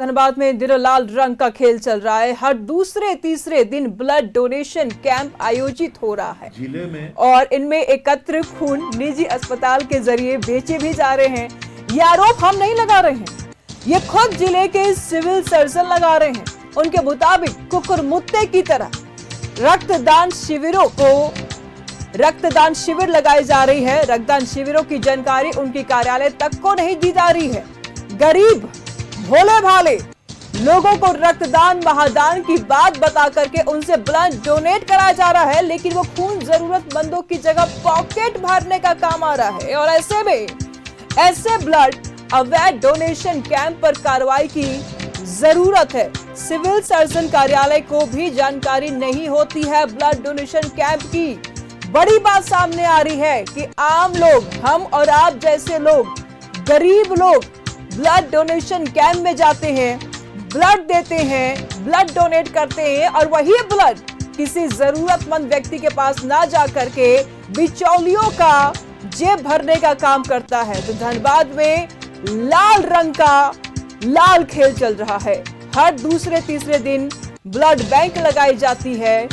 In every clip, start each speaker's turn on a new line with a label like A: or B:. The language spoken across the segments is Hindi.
A: धनबाद में इन दिनों लाल रंग का खेल चल रहा है। हर दूसरे तीसरे दिन ब्लड डोनेशन कैंप आयोजित हो रहा है
B: जिले में,
A: और इनमें एकत्र खून निजी अस्पताल के जरिए बेचे भी जा रहे हैं। ये आरोप हम नहीं लगा रहे हैं, ये खुद जिले के सिविल सर्जन लगा रहे हैं। उनके मुताबिक कुकुरमुत्ते की तरह रक्तदान शिविर लगाई जा रही है। रक्तदान शिविरों की जानकारी उनकी कार्यालय तक को नहीं दी जा रही है। गरीब भोले भाले लोगों को रक्तदान महादान की बात बता करके उनसे ब्लड डोनेट कराया जा रहा है, लेकिन वो खून जरूरतमंदों की जगह पॉकेट भरने का काम आ रहा है। और ऐसे में ऐसे ब्लड अवैध डोनेशन कैंप पर कार्रवाई की जरूरत है। सिविल सर्जन कार्यालय को भी जानकारी नहीं होती है ब्लड डोनेशन कैंप की। बड़ी बात सामने आ रही है कि आम लोग, हम और आप जैसे लोग, गरीब लोग ब्लड डोनेशन कैंप में जाते हैं, ब्लड देते हैं, ब्लड डोनेट करते हैं और वही ब्लड किसी जरूरतमंद व्यक्ति के पास ना जा करके बिचौलियों का जेब भरने का काम करता है। तो धनबाद में लाल रंग का लाल खेल चल रहा है। हर दूसरे तीसरे दिन ब्लड बैंक लगाई जाती है।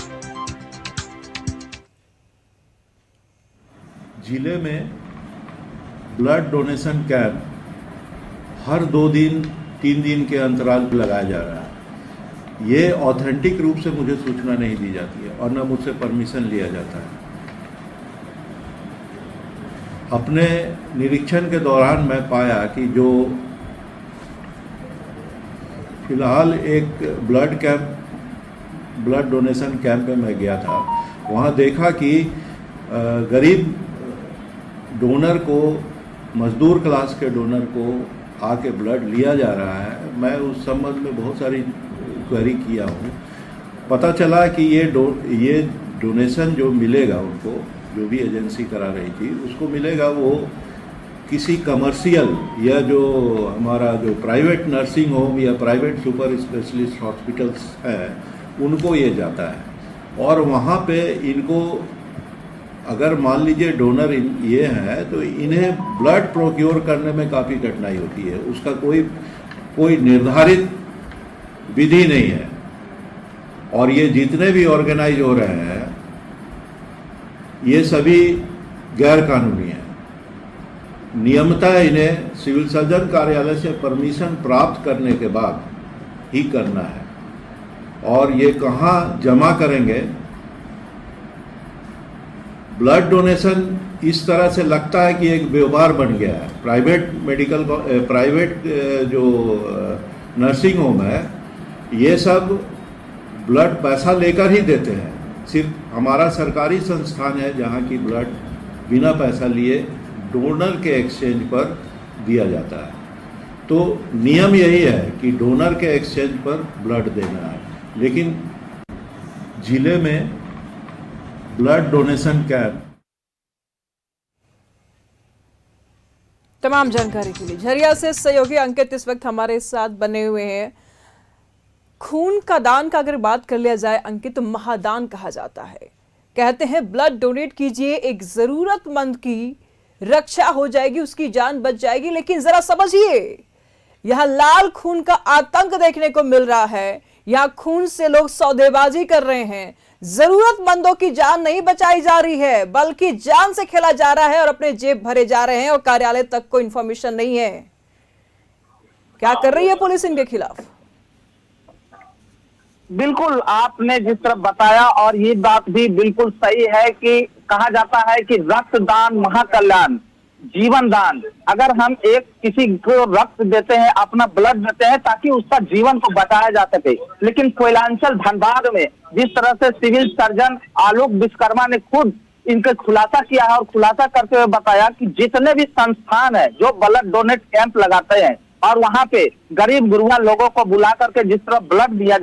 B: जिले में ब्लड डोनेशन कैंप हर 2 दिन 3 दिन के अंतराल पर लगाया जा रहा है। ये ऑथेंटिक रूप से मुझे सूचना नहीं दी जाती है और न मुझसे परमिशन लिया जाता है। अपने निरीक्षण के दौरान मैं पाया कि जो फिलहाल एक ब्लड डोनेशन कैंप में मैं गया था, वहाँ देखा कि गरीब डोनर को, मजदूर क्लास के डोनर को आके ब्लड लिया जा रहा है। मैं उस संबंध में बहुत सारी क्वेरी किया हूँ। पता चला कि ये डोनेशन जो मिलेगा उनको, जो भी एजेंसी करा रही थी, उसको मिलेगा वो किसी कमर्शियल या जो हमारा जो प्राइवेट नर्सिंग होम या प्राइवेट सुपर स्पेशलिस्ट हॉस्पिटल्स हैं, उनको ये जाता है। और वहाँ पे इनको, अगर मान लीजिए डोनर ये हैं, तो इन्हें ब्लड प्रोक्योर करने में काफ़ी कठिनाई होती है। उसका कोई निर्धारित विधि नहीं है। और ये जितने भी ऑर्गेनाइज हो रहे हैं, ये सभी गैर कानूनी हैं। नियमतः इन्हें सिविल सर्जन कार्यालय से परमिशन प्राप्त करने के बाद ही करना है। और ये कहाँ जमा करेंगे? ब्लड डोनेशन इस तरह से लगता है कि एक व्यापार बन गया है। प्राइवेट जो नर्सिंग होम है, ये सब ब्लड पैसा लेकर ही देते हैं। सिर्फ हमारा सरकारी संस्थान है जहाँ की ब्लड बिना पैसा लिए डोनर के एक्सचेंज पर दिया जाता है। तो नियम यही है कि डोनर के एक्सचेंज पर ब्लड देना है। लेकिन जिले में ब्लड डोनेशन कैंप,
A: तमाम जानकारी के लिए झरिया से सहयोगी अंकित इस वक्त हमारे साथ बने हुए हैं। खून का दान का अगर बात कर लिया जाए अंकित, तो महादान कहा जाता है। कहते हैं ब्लड डोनेट कीजिए, एक जरूरतमंद की रक्षा हो जाएगी, उसकी जान बच जाएगी। लेकिन जरा समझिए, यहां लाल खून का आतंक देखने को मिल रहा है। यहां खून से लोग सौदेबाजी कर रहे हैं। जरूरतमंदों की जान नहीं बचाई जा रही है, बल्कि जान से खेला जा रहा है और अपने जेब भरे जा रहे हैं और कार्यालय तक को इंफॉर्मेशन नहीं है। क्या कर रही है पुलिस इनके खिलाफ?
C: बिल्कुल, आपने जिस तरह बताया, और ये बात भी बिल्कुल सही है कि कहा जाता है कि रक्तदान महाकल्याण, जीवन दान। अगर हम किसी को रक्त देते हैं, अपना ब्लड देते हैं, ताकि उसका जीवन को बचाया जा सके। लेकिन कोयलांचल धनबाद में जिस तरह से सिविल सर्जन आलोक विश्वकर्मा ने खुद इनका खुलासा किया है और खुलासा करते हुए बताया कि जितने भी संस्थान है जो ब्लड डोनेट कैंप लगाते हैं और वहाँ पे गरीब गुरुआ लोगों को बुला करके जिस तरह ब्लड लिया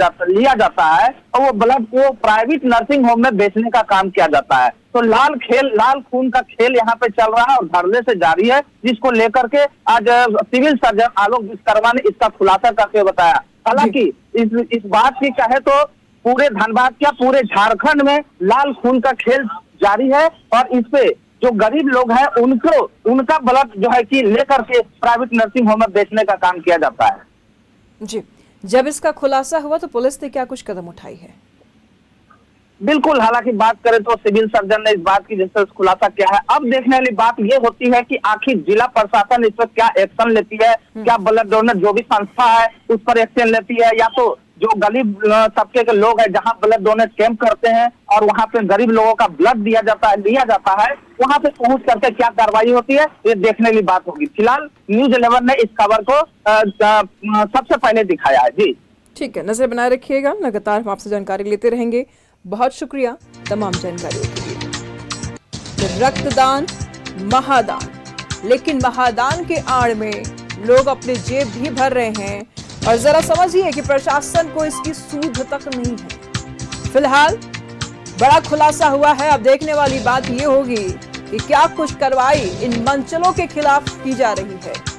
C: जाता है, और वो ब्लड को प्राइवेट नर्सिंग होम में बेचने का काम किया जाता है। तो लाल खून का खेल यहाँ पे चल रहा है और धरने से जारी है, जिसको लेकर के आज सिविल सर्जन आलोक विश्वकर्मा ने इसका खुलासा करके बताया। हालांकि इस बात की कहे तो पूरे धनबाद क्या पूरे झारखंड में लाल खून का खेल जारी है और इस पे जो गरीब लोग हैं उनका ब्लड जो है कि लेकर के प्राइवेट नर्सिंग होम में बेचने का काम किया जाता है।
A: जी, जब इसका खुलासा हुआ तो पुलिस ने क्या कुछ कदम उठाई है?
C: बिल्कुल, हालांकि बात करें तो सिविल सर्जन ने इस बात की जिससे खुलासा किया है। अब देखने वाली बात ये होती है कि आखिर जिला प्रशासन इस पर क्या एक्शन लेती है, क्या ब्लड डोनर जो भी संस्था है उस पर एक्शन लेती है, या तो जो गरीब तबके के लोग हैं जहां ब्लड डोनेट कैंप करते हैं और वहां पे गरीब लोगों का ब्लड लिया जाता है वहां पे पहुंच करके क्या कार्रवाई होती है, ये देखने की बात होगी। फिलहाल न्यूज़ 11 ने इस खबर को सबसे पहले दिखाया है। जी
A: ठीक है, नजर बनाए रखिएगा, लगातार हम आपसे जानकारी लेते रहेंगे। बहुत शुक्रिया तमाम जानकारियों के लिए। तो रक्तदान, महादान, लेकिन महादान के आड़ में लोग अपने जेब भी भर रहे हैं और जरा समझिए कि प्रशासन को इसकी सूझ तक नहीं है। फिलहाल बड़ा खुलासा हुआ है, अब देखने वाली बात यह होगी कि क्या कुछ कार्रवाई इन मंचलों के खिलाफ की जा रही है।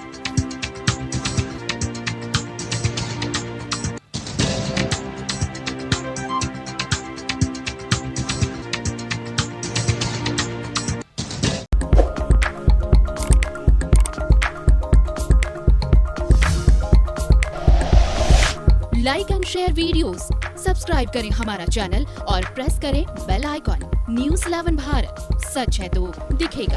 D: Like and share videos, subscribe करें हमारा चैनल और प्रेस करें बेल आइकॉन। न्यूज़ 11 भारत, सच है तो दिखेगा।